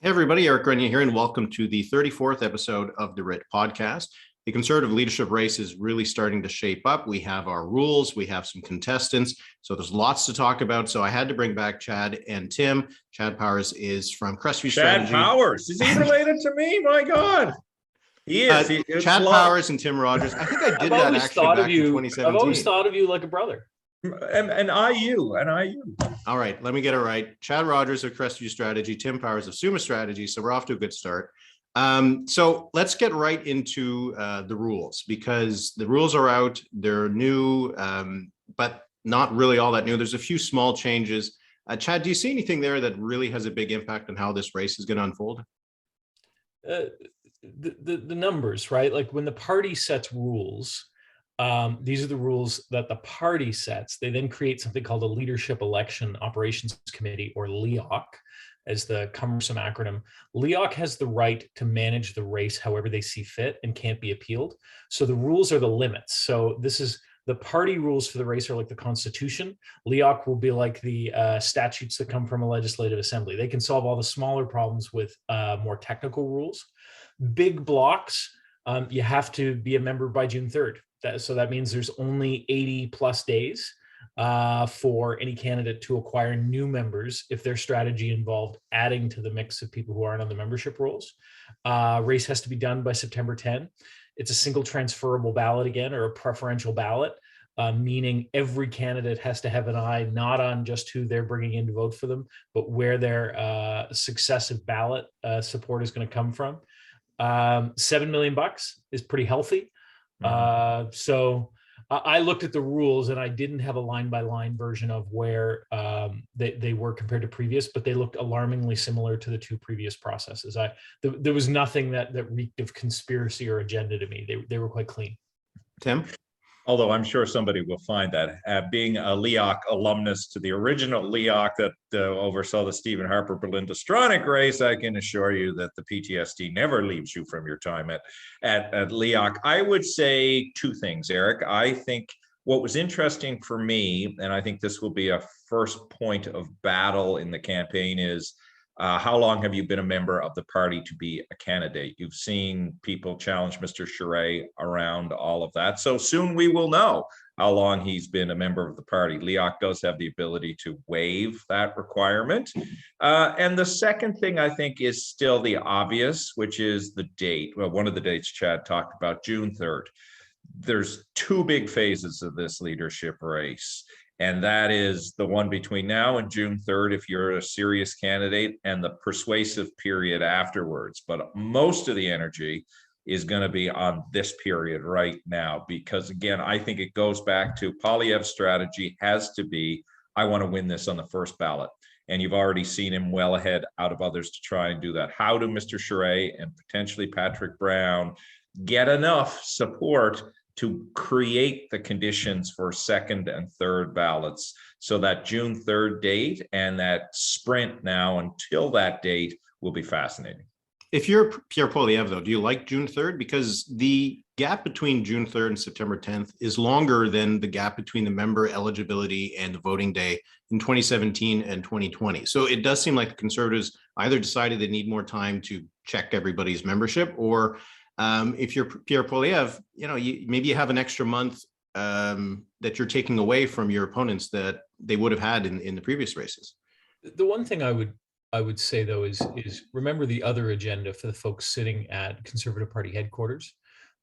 Hey everybody, Eric Grenier here, and welcome to the 34th episode of the Writ Podcast. The Conservative leadership race is really starting to shape up. We have our rules, we have some contestants, so there's lots to talk about. So I had to bring back Chad and Tim. Chad Powers is from Crestview Strategy. Chad Powers, is he related to me? My God. He is. Chad Powers and Tim Rogers. I think I did that actually back in 2017. I've always thought of you like a brother. And IU. All right, let me get it right. Chad Rogers of Crestview Strategy, Tim Powers of Summa Strategies. So we're off to a good start. So let's get right into the rules, because the rules are out. They're new, but not really all that new. There's a few small changes. Chad, do you see anything there that really has a big impact on how this race is going to unfold? The numbers, right? Like when the party sets rules, these are the rules that the party sets. They then create something called a Leadership Election Operations Committee, or LEOC, as the cumbersome acronym. LEOC has the right to manage the race however they see fit and can't be appealed. So the rules are the limits. So this is the party rules for the race are like the Constitution. LEOC will be like the statutes that come from a legislative assembly. They can solve all the smaller problems with more technical rules. Big blocks, you have to be a member by June 3rd. So that means there's only 80 plus days for any candidate to acquire new members if their strategy involved adding to the mix of people who aren't on the membership rolls. Race has to be done by September 10. It's a single transferable ballot again, or a preferential ballot, meaning every candidate has to have an eye not on just who they're bringing in to vote for them, but where their successive ballot support is going to come from. $7 million is pretty healthy. So I looked at the rules and I didn't have a line-by-line version of where they were compared to previous, but they looked alarmingly similar to the two previous processes. There was nothing that reeked of conspiracy or agenda to me. They were quite clean. Tim? Although I'm sure somebody will find that. Being a LEOC alumnus to the original LEOC that oversaw the Stephen Harper Belinda Stronach race, I can assure you that the PTSD never leaves you from your time at LEOC. I would say two things, Eric. I think what was interesting for me, and I think this will be a first point of battle in the campaign, is how long have you been a member of the party to be a candidate? You've seen people challenge Mr. Charest around all of that. So soon we will know how long he's been a member of the party. LEOC does have the ability to waive that requirement. And the second thing I think is still the obvious, which is the date. Well, one of the dates Chad talked about, June 3rd. There's two big phases of this leadership race. And that is the one between now and June 3rd, if you're a serious candidate, and the persuasive period afterwards. But most of the energy is going to be on this period right now, because again, I think it goes back to Poilievre's strategy has to be, I want to win this on the first ballot. And you've already seen him well ahead out of others to try and do that. How do Mr. Charest and potentially Patrick Brown get enough support to create the conditions for second and third ballots, so that June 3rd date and that sprint now until that date will be fascinating. If you're Pierre Poilievre, though, do you like June 3rd? Because the gap between June 3rd and September 10th is longer than the gap between the member eligibility and the voting day in 2017 and 2020. So it does seem like the Conservatives either decided they need more time to check everybody's membership, or if you're Pierre Poilievre, maybe you have an extra month that you're taking away from your opponents that they would have had in the previous races. The one thing I would say, though, is remember the other agenda for the folks sitting at Conservative Party headquarters.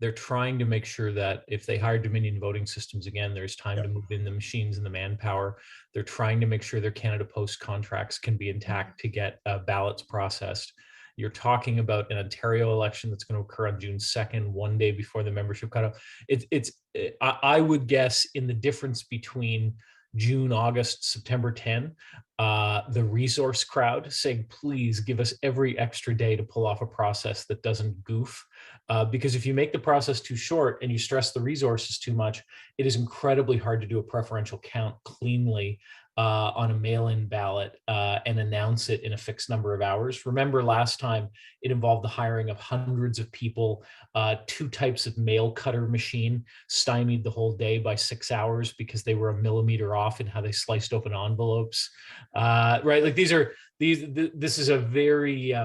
They're trying to make sure that if they hire Dominion voting systems again, there's time to move in the machines and the manpower. They're trying to make sure their Canada Post contracts can be intact to get ballots processed. You're talking about an Ontario election that's going to occur on June 2nd, one day before the membership cutoff. I would guess in the difference between June, August, September 10, the resource crowd saying, please give us every extra day to pull off a process that doesn't goof. Because if you make the process too short and you stress the resources too much, it is incredibly hard to do a preferential count cleanly on a mail-in ballot and announce it in a fixed number of hours. Remember last time it involved the hiring of hundreds of people, two types of mail cutter machine stymied the whole day by 6 hours because they were a millimeter off in how they sliced open envelopes. Right, like this is a very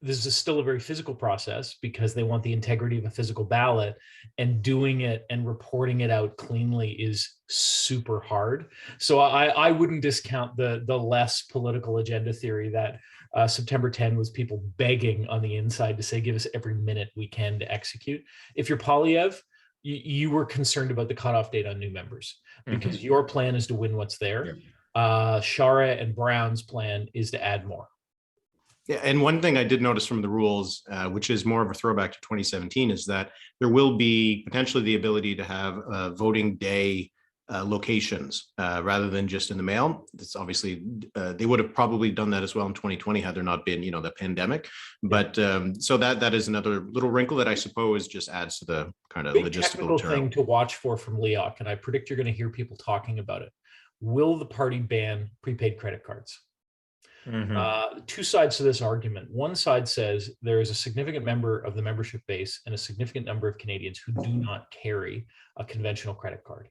this is still a very physical process because they want the integrity of a physical ballot, and doing it and reporting it out cleanly is super hard. So I wouldn't discount the less political agenda theory that September 10 was people begging on the inside to say, give us every minute we can to execute. If you're Poilievre, you were concerned about the cutoff date on new members because your plan is to win what's there. Chara and Brown's plan is to add more. Yeah, and one thing I did notice from the rules, which is more of a throwback to 2017, is that there will be potentially the ability to have voting day locations rather than just in the mail. It's obviously they would have probably done that as well in 2020 had there not been, the pandemic. But so that is another little wrinkle that I suppose just adds to the kind of big logistical technical term. thing to watch for from LEOC, and I predict you're going to hear people talking about it. Will the party ban prepaid credit cards? Two sides to this argument. One side says there is a significant member of the membership base and a significant number of Canadians who do not carry a conventional credit card.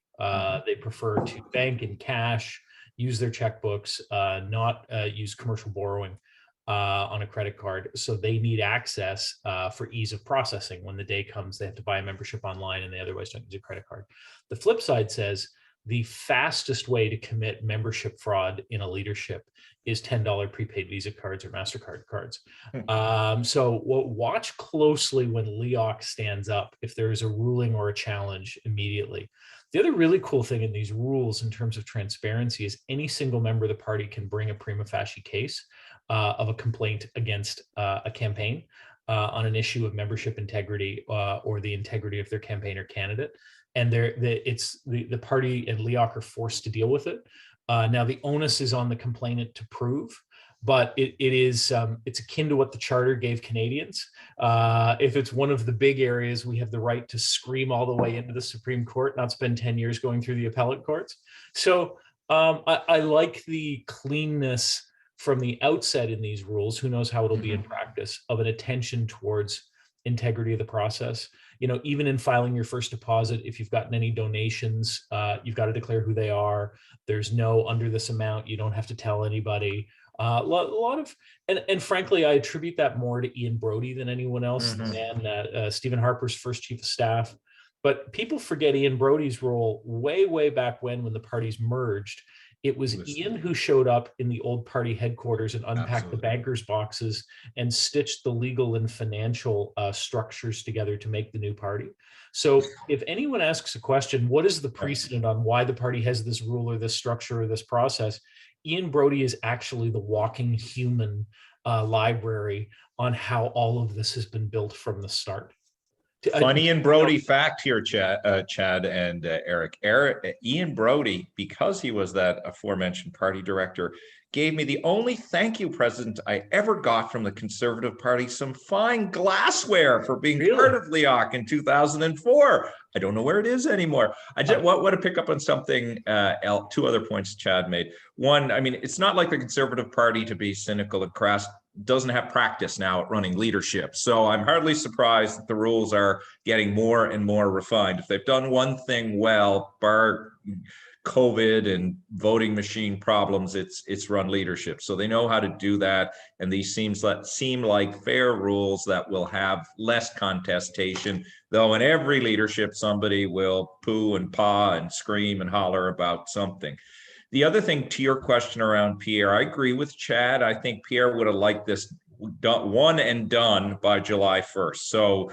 They prefer to bank in cash, use their checkbooks, not use commercial borrowing on a credit card. So they need access for ease of processing. When the day comes, they have to buy a membership online and they otherwise don't use a credit card. The flip side says the fastest way to commit membership fraud in a leadership is $10 prepaid Visa cards or MasterCard cards. So watch closely when LEOC stands up, if there is a ruling or a challenge immediately. The other really cool thing in these rules in terms of transparency is any single member of the party can bring a prima facie case of a complaint against a campaign on an issue of membership integrity or the integrity of their campaign or candidate. And the party and LEOC are forced to deal with it. Now the onus is on the complainant to prove, but it's akin to what the charter gave Canadians. If it's one of the big areas, we have the right to scream all the way into the Supreme Court, not spend 10 years going through the appellate courts. So I like the cleanness from the outset in these rules. Who knows how it'll be in practice, of an attention towards integrity of the process. Even in filing your first deposit, if you've gotten any donations, you've got to declare who they are. There's no under this amount. You don't have to tell anybody. A lot of, and frankly, I attribute that more to Ian Brody than anyone else, and Stephen Harper's first chief of staff. But people forget Ian Brody's role way back when the parties merged. It was Ian who showed up in the old party headquarters and unpacked the bankers' boxes and stitched the legal and financial structures together to make the new party. So if anyone asks a question, what is the precedent on why the party has this rule or this structure or this process? Ian Brody is actually the walking human library on how all of this has been built from the start. Funny and Brody fact here, Chad and Eric. Ian Brody, because he was that aforementioned party director, gave me the only thank you present I ever got from the Conservative Party, some fine glassware for being part of LEOC in 2004. I don't know where it is anymore. I just want to pick up on something, two other points Chad made. One, I mean, it's not like the Conservative Party, to be cynical and crass, doesn't have practice now at running leadership. So I'm hardly surprised that the rules are getting more and more refined. If they've done one thing well, bar COVID and voting machine problems, it's run leadership. So they know how to do that. And these seem like fair rules that will have less contestation, though in every leadership, somebody will poo and paw and scream and holler about something. The other thing, to your question around Pierre, I agree with Chad. I think Pierre would have liked this one and done by July 1st. So,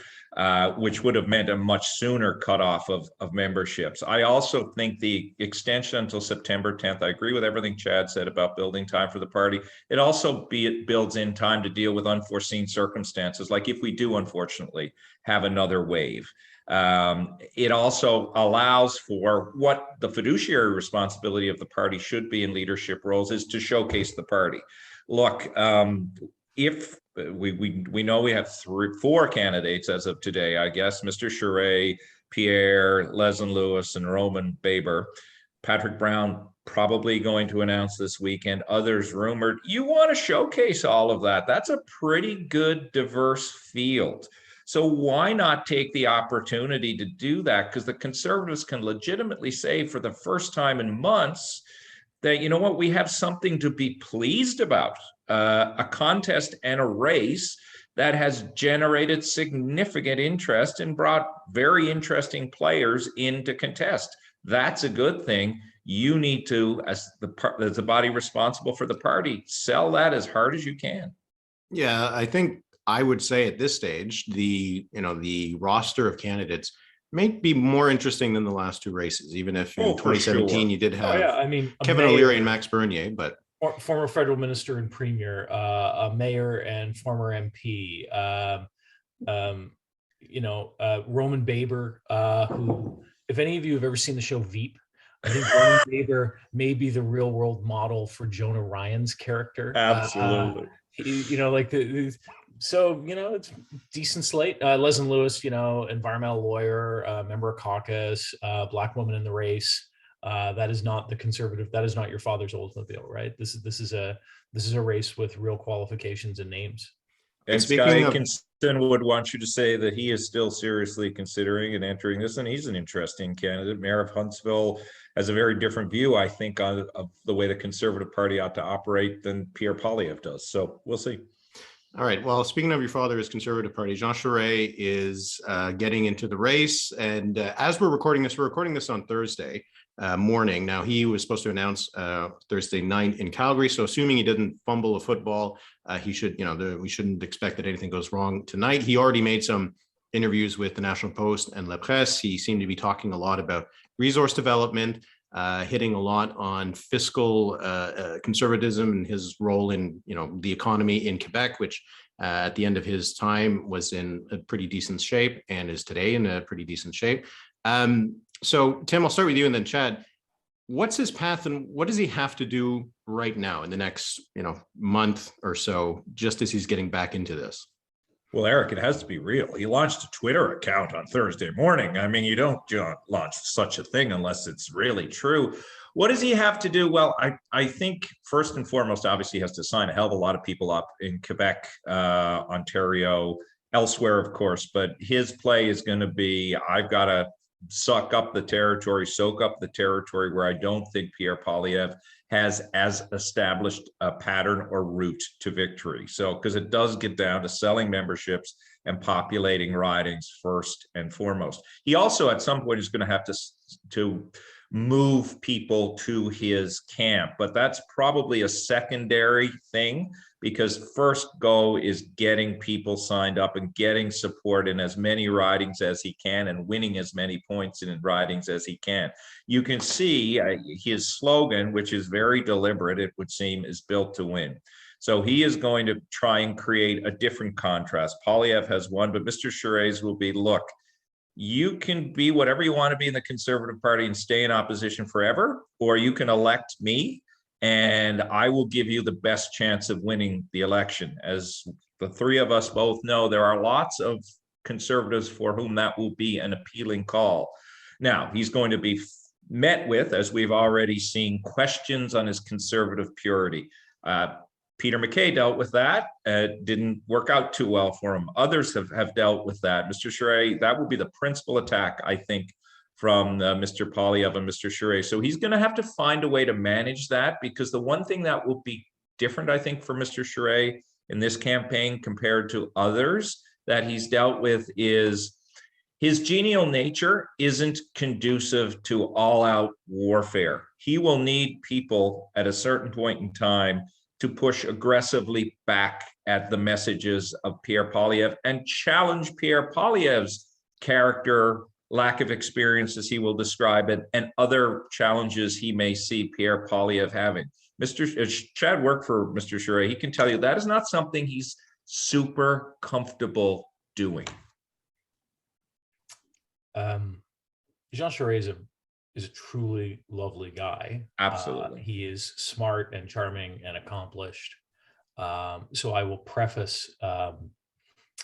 which would have meant a much sooner cutoff of memberships. I also think the extension until September 10th, I agree with everything Chad said about building time for the party. It also builds in time to deal with unforeseen circumstances, like if we do, unfortunately, have another wave. It also allows for what the fiduciary responsibility of the party should be in leadership roles, is to showcase the party. Look, if we know we have four candidates as of today, I guess, Mr. Charest, Pierre, Leslyn Lewis, and Roman Baber. Patrick Brown probably going to announce this weekend, others rumored. You want to showcase all of that. That's a pretty good, diverse field. So why not take the opportunity to do that? Because the Conservatives can legitimately say for the first time in months that, you know what, we have something to be pleased about, a contest and a race that has generated significant interest and brought very interesting players in to contest. That's a good thing. You need to, as the body responsible for the party, sell that as hard as you can. Yeah, I think I would say at this stage, the roster of candidates may be more interesting than the last two races, even if in 2017 you did have Kevin O'Leary and Max Bernier, but former federal minister and premier, a mayor and former MP, Roman Baber, who, if any of you have ever seen the show Veep, I think Roman Baber may be the real world model for Jonah Ryan's character. Absolutely. It's decent slate. Leslyn Lewis, environmental lawyer, member of caucus, Black woman in the race. That is not the conservative. That is not your father's Oldsmobile, right? This is a race with real qualifications and names. And Scott Kinston would want you to say that he is still seriously considering and entering this, and he's an interesting candidate. Mayor of Huntsville has a very different view, I think, of the way the Conservative Party ought to operate than Pierre Poilievre does. So we'll see. All right. Well, speaking of your father's Conservative Party, Jean Charest is getting into the race. And as we're recording this on Thursday morning. Now, he was supposed to announce Thursday night in Calgary. So assuming he didn't fumble a football, he should, we shouldn't expect that anything goes wrong tonight. He already made some interviews with the National Post and La Presse. He seemed to be talking a lot about resource development, hitting a lot on fiscal conservatism and his role in, the economy in Quebec, which at the end of his time was in a pretty decent shape and is today in a pretty decent shape. So Tim, I'll start with you and then Chad. What's his path and what does he have to do right now in the next, month or so, just as he's getting back into this? Well, Eric, it has to be real. He launched a Twitter account on Thursday morning. I mean, you don't launch such a thing unless it's really true. What does he have to do? Well, I think first and foremost, obviously, he has to sign a hell of a lot of people up in Quebec, Ontario, elsewhere, of course. But his play is going to be, I've got to soak up the territory where I don't think Pierre Poilievre has as established a pattern or route to victory. So, because it does get down to selling memberships and populating ridings first and foremost. He also at some point is going to have to move people to his camp, but that's probably a secondary thing, because first go is getting people signed up and getting support in as many ridings as he can and winning as many points in ridings as he can. You can see his slogan, which is very deliberate, it would seem, is built to win. So he is going to try and create a different contrast. Poilievre has won, but Mr. Charest will be, look, you can be whatever you want to be in the Conservative Party and stay in opposition forever, or you can elect me and I will give you the best chance of winning the election. As the three of us both know, there are lots of conservatives for whom that will be an appealing call. Now, he's going to be met with, as we've already seen, questions on his conservative purity. Peter MacKay dealt with that. Didn't work out too well for him. Others have dealt with that. Mr. Charest, that will be the principal attack, I think, from Mr. Poilievre and Mr. Charest. So he's going to have to find a way to manage that, because the one thing that will be different, I think, for Mr. Charest in this campaign compared to others that he's dealt with is his genial nature isn't conducive to all-out warfare. He will need people at a certain point in time to push aggressively back at the messages of Pierre Poilievre and challenge Pierre Poilievre's character, lack of experience, as he will describe it, and other challenges he may see Pierre Poilievre having. Chad worked for Mr. Charest. He can tell you that is not something he's super comfortable doing. Jean Charest is a truly lovely guy. Absolutely. He is smart and charming and accomplished. So I will preface,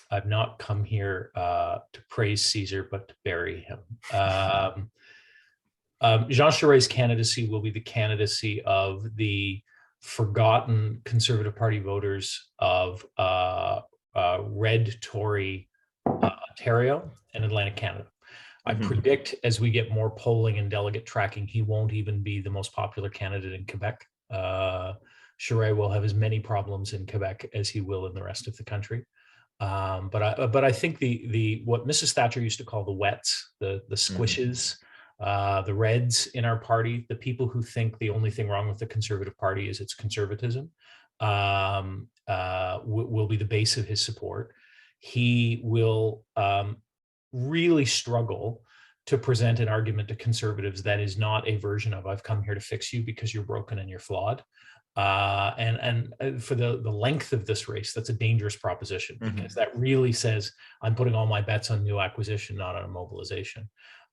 I've not come here to praise Caesar, but to bury him. Jean Charest's candidacy will be the candidacy of the forgotten Conservative Party voters of red Tory Ontario and Atlantic Canada. I predict as we get more polling and delegate tracking, he won't even be the most popular candidate in Quebec. Charest will have as many problems in Quebec as he will in the rest of the country. But I think the what Mrs. Thatcher used to call the wets, the squishes, the reds in our party, the people who think the only thing wrong with the Conservative Party is its conservatism, will be the base of his support. He will really struggle to present an argument to conservatives that is not a version of "I've come here to fix you because you're broken and you're flawed." And for the length of this race, that's a dangerous proposition, because that really says I'm putting all my bets on new acquisition, not on a mobilization.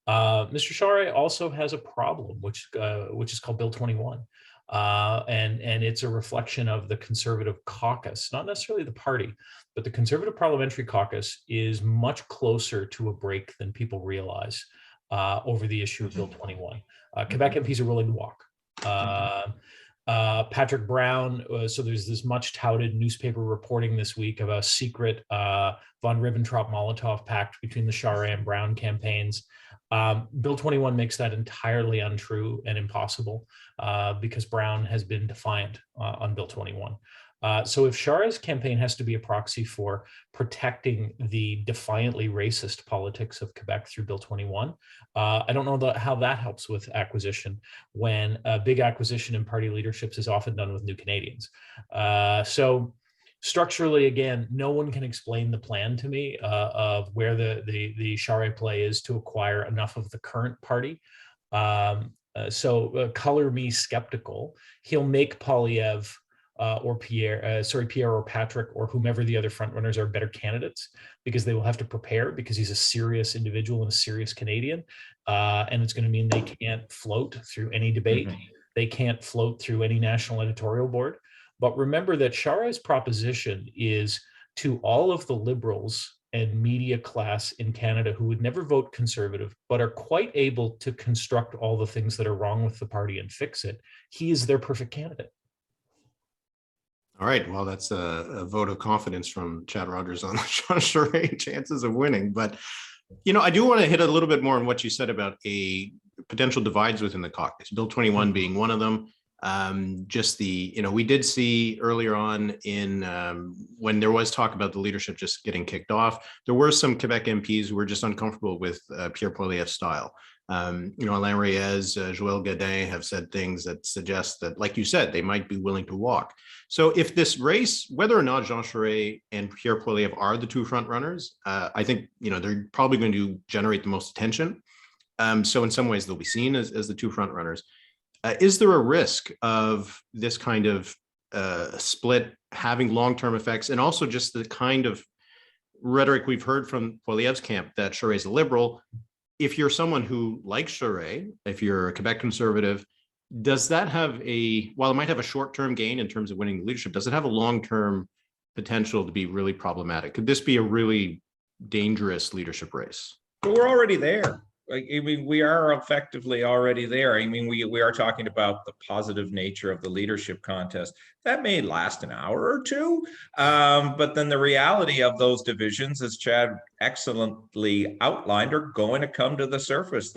Mr. Charest also has a problem, which is called Bill 21. And it's a reflection of the Conservative caucus, not necessarily the party, but the Conservative Parliamentary Caucus is much closer to a break than people realize over the issue of Bill 21. Quebec MPs are willing to walk. Patrick Brown, so there's this much touted newspaper reporting this week of a secret von Ribbentrop-Molotov pact between the Charest and Brown campaigns. Bill 21 makes that entirely untrue and impossible because Brown has been defiant on Bill 21. So if Charest's campaign has to be a proxy for protecting the defiantly racist politics of Quebec through Bill 21, I don't know how that helps with acquisition, when a big acquisition in party leaderships is often done with New Canadians. So structurally, again, no one can explain the plan to me of where the Charest play is to acquire enough of the current party. So color me skeptical. He'll make Poilievre or Pierre or Patrick or whomever the other frontrunners are better candidates, because they will have to prepare, because he's a serious individual and a serious Canadian. And it's going to mean they can't float through any debate. They can't float through any national editorial board. But remember that Charest's proposition is to all of the liberals and media class in Canada who would never vote Conservative, but are quite able to construct all the things that are wrong with the party and fix it. He is their perfect candidate. All right. Well, that's a vote of confidence from Chad Rogers on Charest chances of winning. But, I do want to hit a little bit more on what you said about a potential divides within the caucus, Bill 21 being one of them. We did see earlier on in when there was talk about the leadership just getting kicked off, there were some Quebec MPs who were just uncomfortable with Pierre Poilievre's style. Alain Reyes, Joël Godin have said things that suggest that, like you said, they might be willing to walk. So if this race, whether or not Jean Charest and Pierre Poilievre are the two front runners, I think, they're probably going to generate the most attention. So in some ways they'll be seen as the two front runners. Is there a risk of this kind of split having long-term effects, and also just the kind of rhetoric we've heard from Poilievre's camp that Charest is a liberal? If you're someone who likes Charest, if you're a Quebec Conservative, does that have while it might have a short-term gain in terms of winning the leadership, does it have a long-term potential to be really problematic? Could this be a really dangerous leadership race? But we're already there. We are effectively already there. We are talking about the positive nature of the leadership contest. That may last an hour or two, but then the reality of those divisions, as Chad excellently outlined, are going to come to the surface.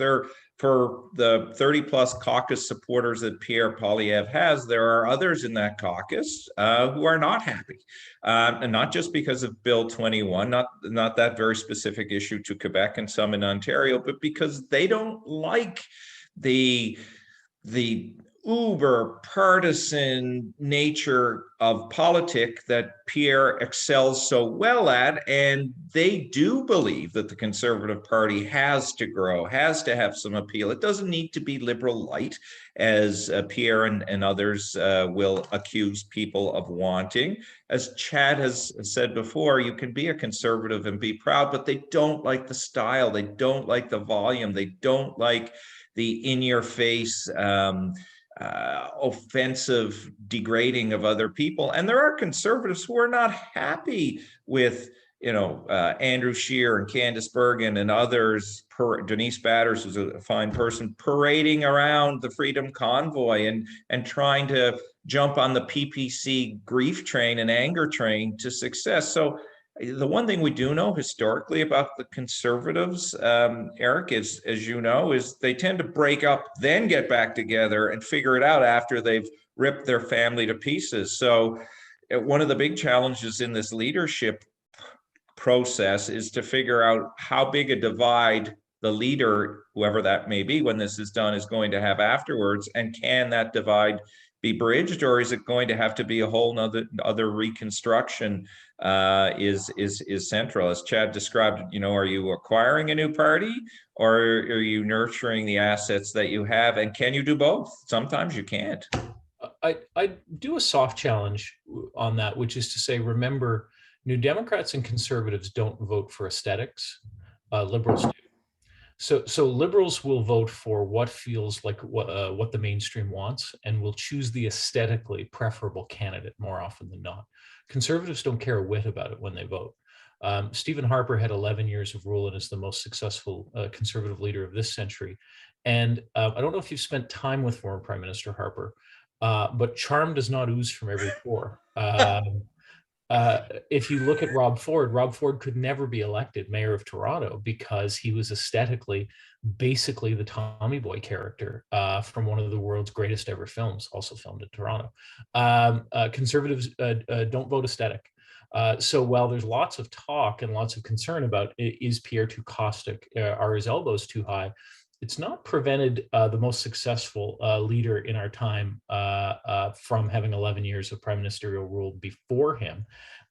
For the 30-plus caucus supporters that Pierre Poilievre has, there are others in that caucus who are not happy. And not just because of Bill 21, not that very specific issue to Quebec and some in Ontario, but because they don't like the uber partisan nature of politics that Pierre excels so well at. And they do believe that the Conservative Party has to grow, has to have some appeal. It doesn't need to be liberal light, as Pierre and others will accuse people of wanting. As Chad has said before, you can be a conservative and be proud, but they don't like the style. They don't like the volume. They don't like the in-your-face offensive degrading of other people. And there are conservatives who are not happy with, Andrew Scheer and Candice Bergen and others, Denise Batters, who's a fine person, parading around the Freedom Convoy and trying to jump on the PPC grief train and anger train to success. So the one thing we do know historically about the Conservatives, Eric, is, as you know, is they tend to break up, then get back together and figure it out after they've ripped their family to pieces. So one of the big challenges in this leadership process is to figure out how big a divide the leader, whoever that may be, when this is done, is going to have afterwards, and can that divide be bridged, or is it going to have to be a whole other reconstruction? Is central, as Chad described. Are you acquiring a new party, or are you nurturing the assets that you have? And can you do both? Sometimes you can't. I do a soft challenge on that, which is to say, remember, New Democrats and conservatives don't vote for aesthetics. Liberals do. So liberals will vote for what feels like what the mainstream wants, and will choose the aesthetically preferable candidate more often than not. Conservatives don't care a whit about it when they vote. Stephen Harper had 11 years of rule and is the most successful conservative leader of this century. And I don't know if you've spent time with former Prime Minister Harper, but charm does not ooze from every pore. If you look at Rob Ford could never be elected mayor of Toronto because he was aesthetically basically the Tommy Boy character from one of the world's greatest ever films, also filmed in Toronto. Conservatives don't vote aesthetic. So while there's lots of talk and lots of concern about, is Pierre too caustic, are his elbows too high, it's not prevented the most successful leader in our time from having 11 years of prime ministerial rule before him,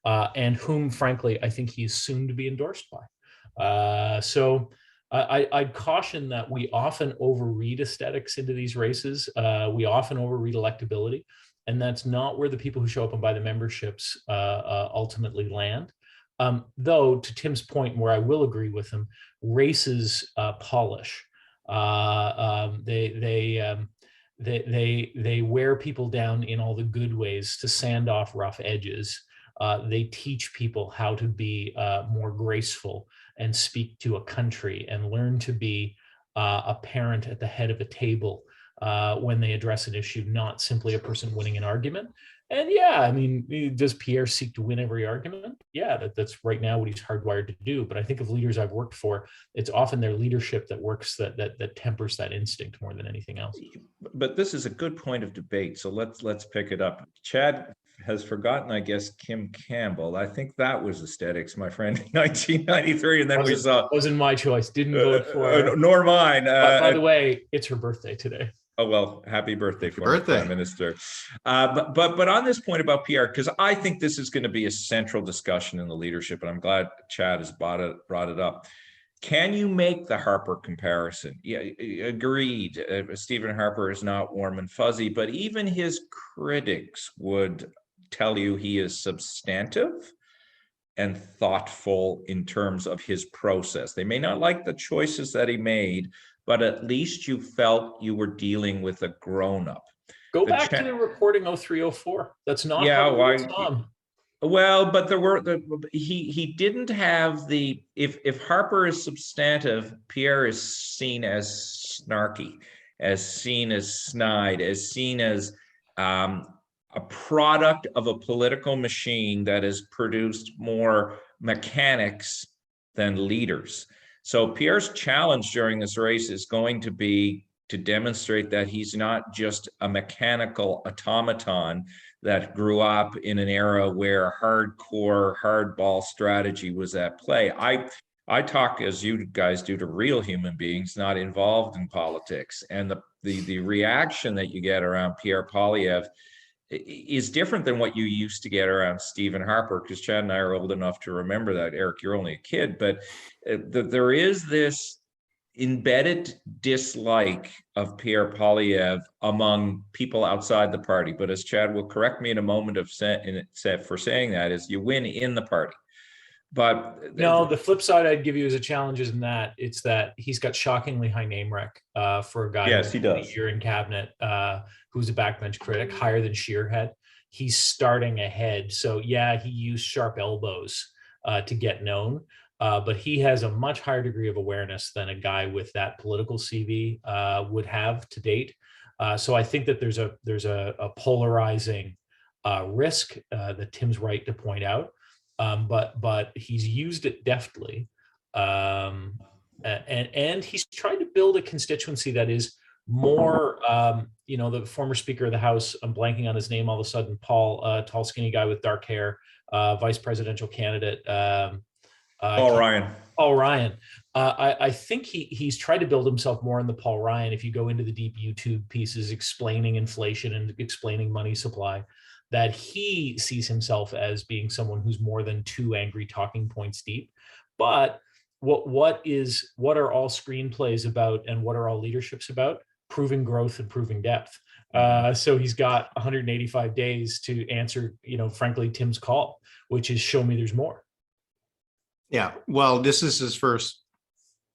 and whom, frankly, I think he is soon to be endorsed by. So I'd caution that we often overread aesthetics into these races. We often overread electability, and that's not where the people who show up and buy the memberships ultimately land. Though, to Tim's point, where I will agree with him, races polish. They wear people down in all the good ways to sand off rough edges. They teach people how to be more graceful and speak to a country, and learn to be a parent at the head of a table when they address an issue, not simply a person winning an argument. And yeah, I mean, does Pierre seek to win every argument? Yeah, that's right now what he's hardwired to do. But I think of leaders I've worked for, it's often their leadership that works, that tempers that instinct more than anything else. But this is a good point of debate. So let's pick it up. Chad has forgotten, I guess, Kim Campbell. I think that was aesthetics, my friend, in 1993. And then we saw... Wasn't my choice. Didn't vote for her. Nor mine. By the way, it's her birthday today. Oh, well, happy birthday, former Prime Minister. But on this point about PR, because I think this is going to be a central discussion in the leadership, and I'm glad Chad has brought it up. Can you make the Harper comparison? Yeah, agreed. Stephen Harper is not warm and fuzzy, but even his critics would tell you he is substantive and thoughtful in terms of his process. They may not like the choices that he made, but at least you felt you were dealing with a grown-up. Go back to the recording 0304. That's not well, but there were he didn't have the if Harper is substantive, Pierre is seen as snarky, as seen as snide, as seen as a product of a political machine that has produced more mechanics than leaders. So Pierre's challenge during this race is going to be to demonstrate that he's not just a mechanical automaton that grew up in an era where hardcore, hardball strategy was at play. I talk, as you guys do, to real human beings not involved in politics. And the reaction that you get around Pierre Poilievre is different than what you used to get around Stephen Harper, because Chad and I are old enough to remember that. Eric, you're only a kid, but there is this embedded dislike of Pierre Poilievre among people outside the party. But as Chad will correct me in a moment for saying that, is you win in the party. But no, the flip side I'd give you as a challenge isn't that. It's that he's got shockingly high name rec for a guy yes, he does. A year in cabinet who's a backbench critic, higher than Shearhead. He's starting ahead. So yeah, he used sharp elbows to get known, but he has a much higher degree of awareness than a guy with that political CV would have to date. So I think that there's a polarizing risk that Tim's right to point out. But he's used it deftly, and he's tried to build a constituency that is more, the former Speaker of the House, I'm blanking on his name all of a sudden, Paul, tall, skinny guy with dark hair, vice presidential candidate, Paul Ryan. Paul Ryan. I think he's tried to build himself more in the Paul Ryan. If you go into the deep YouTube pieces explaining inflation and explaining money supply, that he sees himself as being someone who's more than 2 angry talking points deep. But what are all screenplays about, and what are all leaderships about? Proving growth and proving depth. So he's got 185 days to answer, frankly, Tim's call, which is show me there's more. Yeah, well, this is his first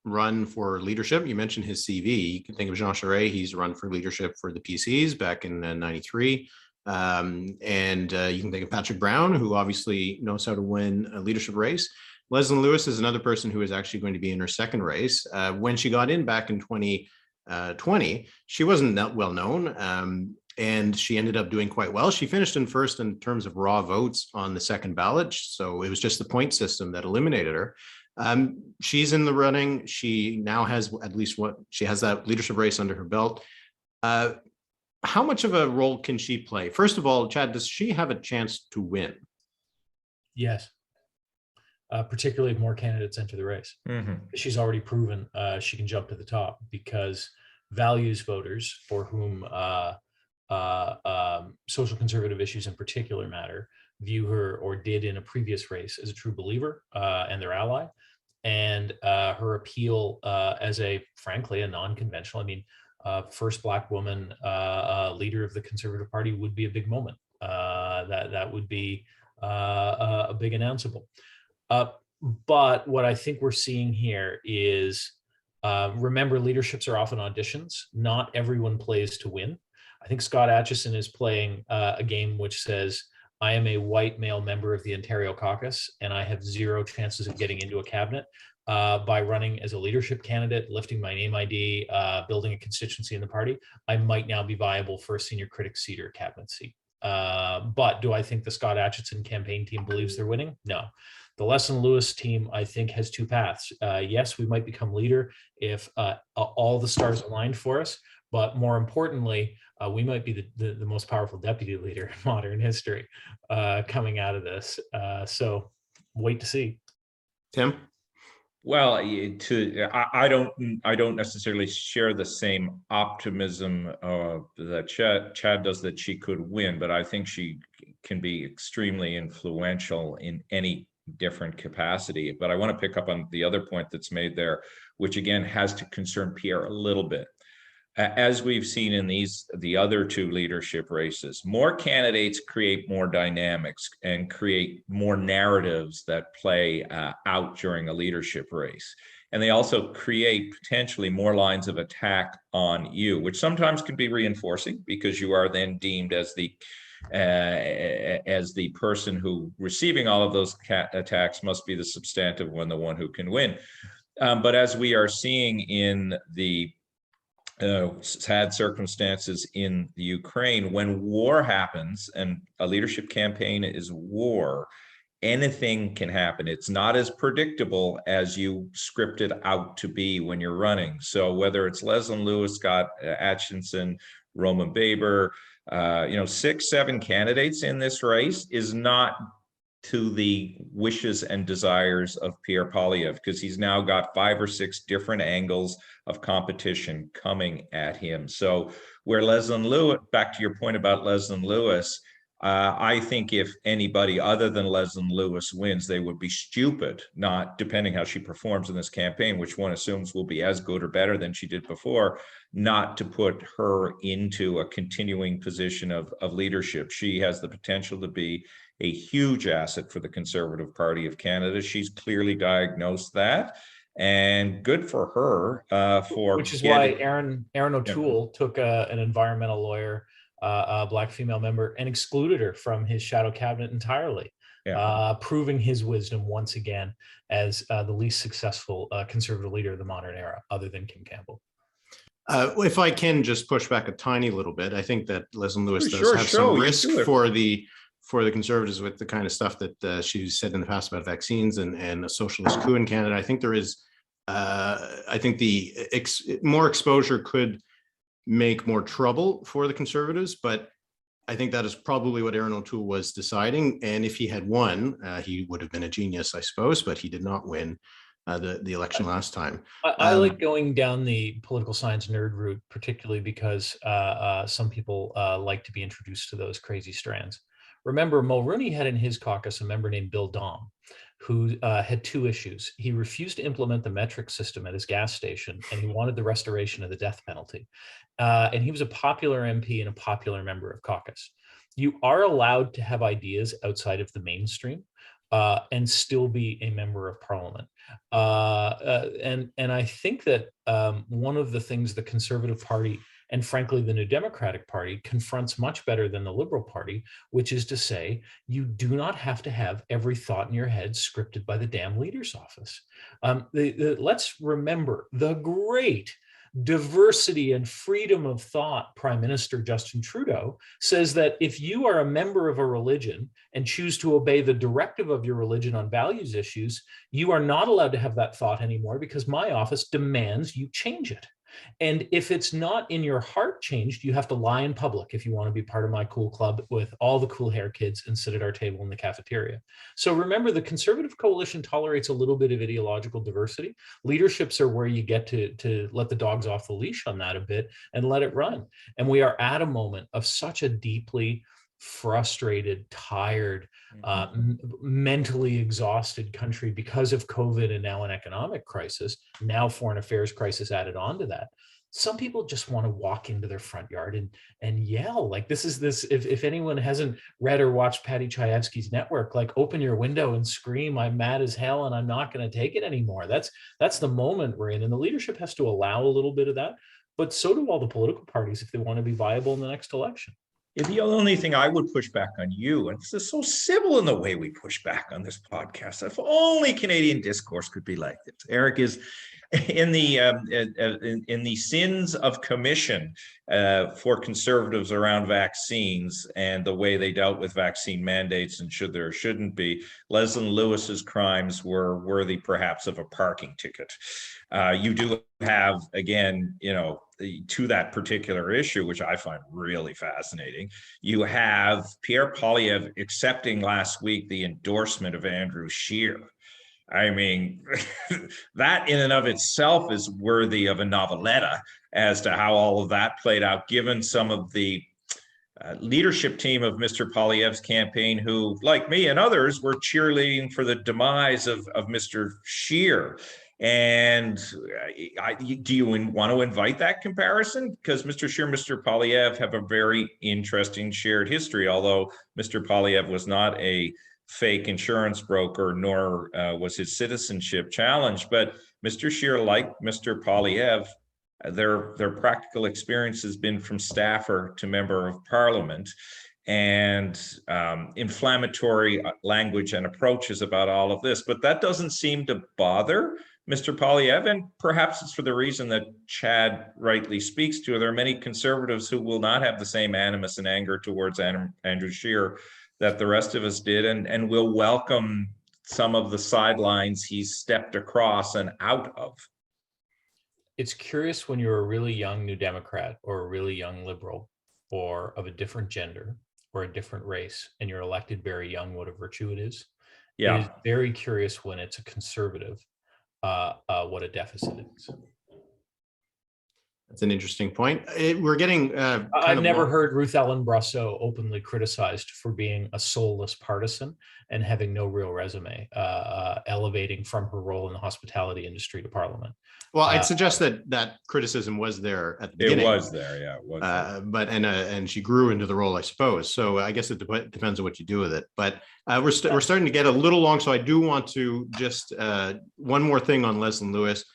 run for leadership. You mentioned his CV. You can think of Jean Charest. He's run for leadership for the PCs back in 93. And you can think of Patrick Brown, who obviously knows how to win a leadership race. Leslyn Lewis is another person who is actually going to be in her second race. When she got in back in 2020, she wasn't that well known. And she ended up doing quite well. She finished in first in terms of raw votes on the second ballot. So it was just the point system that eliminated her. She's in the running. She now has at least she has that leadership race under her belt. How much of a role can she play? First of all, Chad, does she have a chance to win? Yes. Particularly if more candidates enter the race. Mm-hmm. She's already proven she can jump to the top, because values voters, for whom social conservative issues in particular matter, view her, or did in a previous race, as a true believer and their ally. And her appeal as frankly, a non-conventional, first Black woman leader of the Conservative Party would be a big moment. That would be a big announceable. But what I think we're seeing here is, remember, leaderships are often auditions. Not everyone plays to win. I think Scott Aitchison is playing a game which says, I am a white male member of the Ontario caucus, and I have 0 chances of getting into a cabinet. By running as a leadership candidate, lifting my name ID, building a constituency in the party, I might now be viable for a senior critic seat or cabinet seat. But do I think the Scott Aitchison campaign team believes they're winning? No. The Leslyn Lewis team, I think, has 2 paths. Yes, we might become leader if all the stars aligned for us, but more importantly, we might be the most powerful deputy leader in modern history coming out of this. So wait to see. Tim? Well, I don't necessarily share the same optimism that Chad does, that she could win, but I think she can be extremely influential in any different capacity. But I want to pick up on the other point that's made there, which again has to concern Pierre a little bit. As we've seen in the other 2 leadership races, more candidates create more dynamics and create more narratives that play out during a leadership race. And they also create potentially more lines of attack on you, which sometimes can be reinforcing, because you are then deemed as the person who receiving all of those attacks must be the substantive one, the one who can win. But as we are seeing in the sad circumstances in the Ukraine, when war happens, and a leadership campaign is war, anything can happen. It's not as predictable as you script it out to be when you're running. So whether it's Leslyn Lewis, Scott Aitchison, Roman Baber, 6, 7 candidates in this race is not to the wishes and desires of Pierre Poilievre, because he's now got 5 or 6 different angles of competition coming at him. So where Leslyn Lewis, back to your point about Leslyn Lewis, I think if anybody other than Leslyn Lewis wins, they would be stupid, not depending how she performs in this campaign, which one assumes will be as good or better than she did before, not to put her into a continuing position of leadership. She has the potential to be a huge asset for the Conservative Party of Canada. She's clearly diagnosed that, and good for her. Which is why Aaron O'Toole took an environmental lawyer, a Black female member, and excluded her from his shadow cabinet entirely, proving his wisdom once again as the least successful Conservative leader of the modern era, other than Kim Campbell. If I can just push back a tiny little bit, I think that Leslyn Lewis does have some risk for the Conservatives with the kind of stuff that she's said in the past about vaccines and a socialist coup in Canada. I think there is, I think the more exposure could make more trouble for the Conservatives, but I think that is probably what Aaron O'Toole was deciding. And if he had won, he would have been a genius, I suppose, but he did not win the election last time. I like going down the political science nerd route, particularly because some people like to be introduced to those crazy strands. Remember, Mulroney had in his caucus a member named Bill Dom, who had two issues. He refused to implement the metric system at his gas station, and he wanted the restoration of the death penalty. And he was a popular MP and a popular member of caucus. You are allowed to have ideas outside of the mainstream and still be a member of parliament. And I think that one of the things the Conservative Party and frankly, the New Democratic Party confronts much better than the Liberal Party, which is to say, you do not have to have every thought in your head scripted by the damn leader's office. Let's remember the great diversity and freedom of thought Prime Minister Justin Trudeau says that if you are a member of a religion and choose to obey the directive of your religion on values issues, you are not allowed to have that thought anymore because my office demands you change it. And if it's not in your heart changed, you have to lie in public if you want to be part of my cool club with all the cool hair kids and sit at our table in the cafeteria. So remember, the Conservative coalition tolerates a little bit of ideological diversity. Leaderships are where you get to let the dogs off the leash on that a bit and let it run. And we are at a moment of such a deeply frustrated, tired, mentally exhausted country because of COVID and now an economic crisis, now foreign affairs crisis added on to that. Some people just want to walk into their front yard and yell. Like if anyone hasn't read or watched Patty Chayefsky's Network, like open your window and scream, I'm mad as hell and I'm not going to take it anymore. That's the moment we're in. And the leadership has to allow a little bit of that, but so do all the political parties if they want to be viable in the next election. Yeah, the only thing I would push back on you, and this is so civil in the way we push back on this podcast, if only Canadian discourse could be like this. Eric is in the sins of commission for Conservatives around vaccines and the way they dealt with vaccine mandates and should there or shouldn't be. Leslyn Lewis's crimes were worthy perhaps of a parking ticket. You do have, again, to that particular issue, which I find really fascinating, you have Pierre Poilievre accepting last week the endorsement of Andrew Scheer. I mean, that in and of itself is worthy of a noveletta as to how all of that played out, given some of the leadership team of Mr. Poilievre's campaign, who, like me and others, were cheerleading for the demise of Mr. Scheer. And do you want to invite that comparison? Because Mr. Scheer and Mr. Poilievre have a very interesting shared history, although Mr. Poilievre was not a fake insurance broker, nor was his citizenship challenged. But Mr. Scheer, like Mr. Poilievre, their practical experience has been from staffer to member of parliament, and inflammatory language and approaches about all of this. But that doesn't seem to bother Mr. Poilievre, and perhaps it's for the reason that Chad rightly speaks to. There are many Conservatives who will not have the same animus and anger towards Andrew Scheer that the rest of us did, and will welcome some of the sidelines he's stepped across and out of. It's curious when you're a really young New Democrat or a really young Liberal or of a different gender or a different race, and you're elected very young, what a virtue it is. Yeah. It is very curious when it's a Conservative, what a deficit is. That's an interesting point. We're getting. I've never heard Ruth Ellen Brosseau openly criticized for being a soulless partisan and having no real resume, elevating from her role in the hospitality industry to parliament. Well, I'd suggest that criticism was there at the beginning. It was there, yeah. It was but and she grew into the role, I suppose. So I guess it depends on what you do with it. But we're starting to get a little long, so I do want to just one more thing on Leslyn Lewis.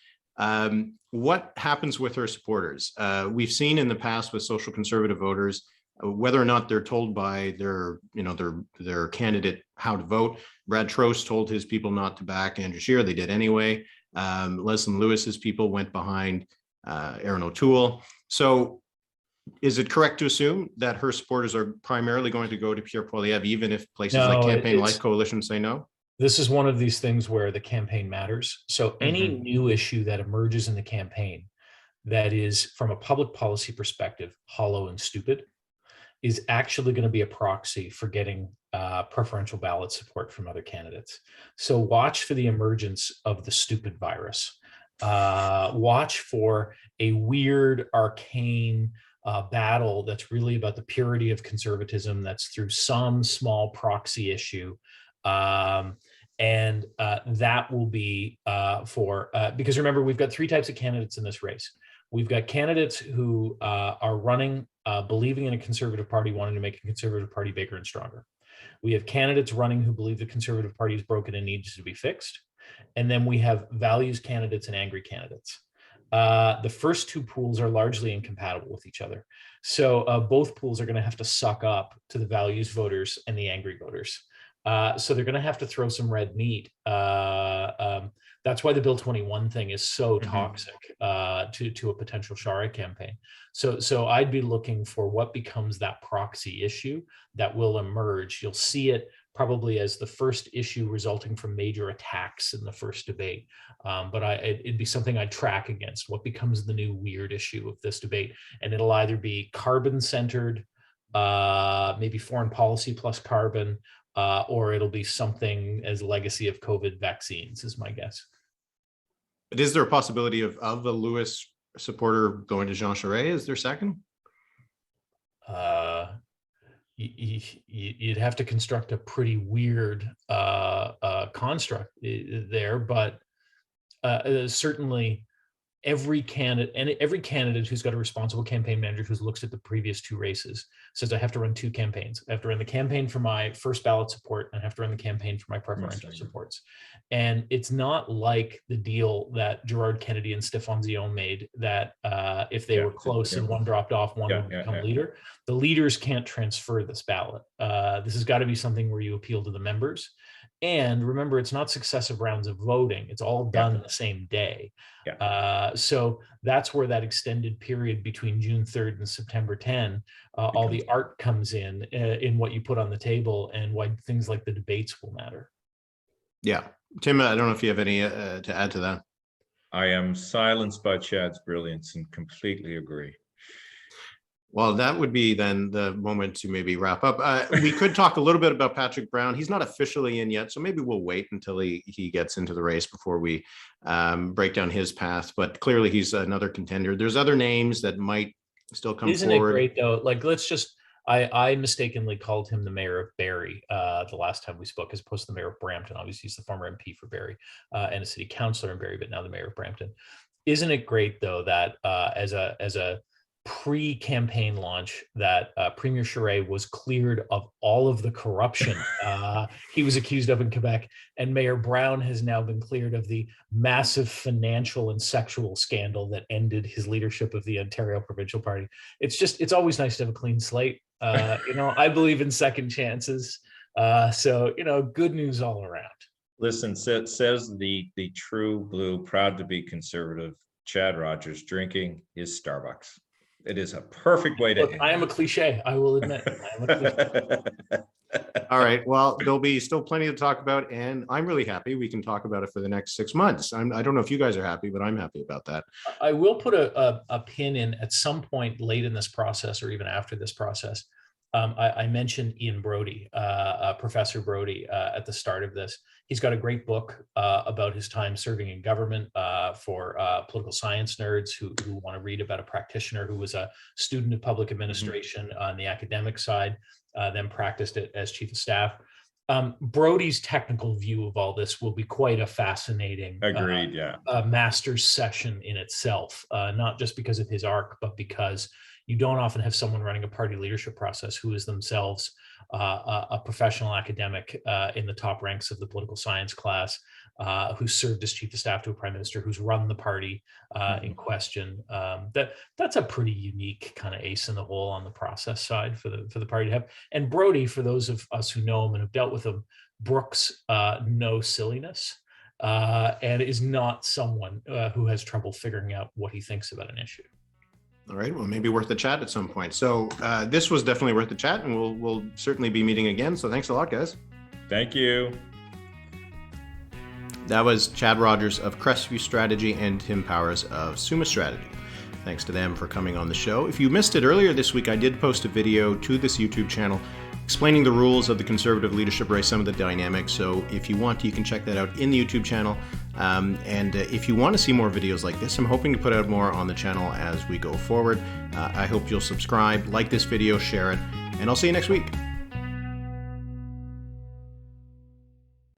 What happens with her supporters? We've seen in the past with social conservative voters, whether or not they're told by their candidate how to vote. Brad Trost told his people not to back Andrew Scheer. They did anyway. Leslyn Lewis's people went behind Aaron O'Toole. So is it correct to assume that her supporters are primarily going to go to Pierre Poilievre, even if places like Campaign Life Coalition say no? This is one of these things where the campaign matters. So any new issue that emerges in the campaign that is, from a public policy perspective, hollow and stupid, is actually going to be a proxy for getting preferential ballot support from other candidates. So watch for the emergence of the stupid virus. Watch for a weird, arcane battle that's really about the purity of conservatism that's through some small proxy issue. And that will be because remember, we've got three types of candidates in this race. We've got candidates who are running, believing in a conservative party, wanting to make a conservative party bigger and stronger. We have candidates running who believe the conservative party is broken and needs to be fixed. And then we have values candidates and angry candidates. The first two pools are largely incompatible with each other. So both pools are going to have to suck up to the values voters and the angry voters. So they're going to have to throw some red meat. That's why the Bill 21 thing is so toxic to a potential Chara campaign. So I'd be looking for what becomes that proxy issue that will emerge. You'll see it probably as the first issue resulting from major attacks in the first debate. But it'd be something I'd track against. What becomes the new weird issue of this debate? And it'll either be carbon-centered, maybe foreign policy plus carbon, or it'll be something as legacy of COVID vaccines, is my guess. But is there a possibility of a Lewis supporter going to Jean Charest? Is there second? You'd have to construct a pretty weird construct there, but certainly every candidate who's got a responsible campaign manager who's looked at the previous two races says, I have to run two campaigns. I have to run the campaign for my first ballot support, and I have to run the campaign for my preferential supports. And it's not like the deal that Gerard Kennedy and Stéphane Dion made that if they were close and one dropped off, one would become leader. The leaders can't transfer this ballot. This has got to be something where you appeal to the members. And remember, it's not successive rounds of voting. It's all done the same day. So that's where that extended period between June 3rd and September 10, all the art comes in what you put on the table and why things like the debates will matter. Yeah. Tim, I don't know if you have any to add to that. I am silenced by Chad's brilliance and completely agree. Well, that would be then the moment to maybe wrap up. We could talk a little bit about Patrick Brown. He's not officially in yet, so maybe we'll wait until he gets into the race before we break down his path. But clearly, he's another contender. There's other names that might still come Isn't forward. Isn't it great, though? Like, let's just... I mistakenly called him the mayor of Barrie the last time we spoke, as opposed to the mayor of Brampton. Obviously, he's the former MP for Barrie and a city councillor in Barrie, but now the mayor of Brampton. Isn't it great, though, that as a pre-campaign launch that Premier Charest was cleared of all of the corruption he was accused of in Quebec, and Mayor Brown has now been cleared of the massive financial and sexual scandal that ended his leadership of the Ontario Provincial Party. It's always nice to have a clean slate. I believe in second chances. So good news all around. Listen, says the true blue, proud to be conservative, Chad Rogers, drinking his Starbucks. It is a perfect way to Look, I am a cliche. I will admit. I am a cliche. All right. Well, there'll be still plenty to talk about, and I'm really happy we can talk about it for the next 6 months. I don't know if you guys are happy, but I'm happy about that. I will put a pin in at some point late in this process, or even after this process. I mentioned Ian Brody, Professor Brody, at the start of this. He's got a great book about his time serving in government for political science nerds who want to read about a practitioner who was a student of public administration on the academic side, then practiced it as chief of staff. Brody's technical view of all this will be quite a fascinating master's session in itself, not just because of his arc, but because you don't often have someone running a party leadership process who is themselves a professional academic in the top ranks of the political science class, who served as chief of staff to a prime minister, who's run the party in question. That's a pretty unique kind of ace in the hole on the process side for the party to have. And Brody, for those of us who know him and have dealt with him, brooks no silliness and is not someone who has trouble figuring out what he thinks about an issue. All right. Well, maybe worth the chat at some point. So this was definitely worth the chat, and we'll certainly be meeting again. So thanks a lot, guys. Thank you. That was Chad Rogers of Crestview Strategy and Tim Powers of Summa Strategy. Thanks to them for coming on the show. If you missed it earlier this week, I did post a video to this YouTube channel explaining the rules of the Conservative leadership race, some of the dynamics. So if you want to, you can check that out in the YouTube channel. And if you want to see more videos like this, I'm hoping to put out more on the channel as we go forward. I hope you'll subscribe, like this video, share it, and I'll see you next week.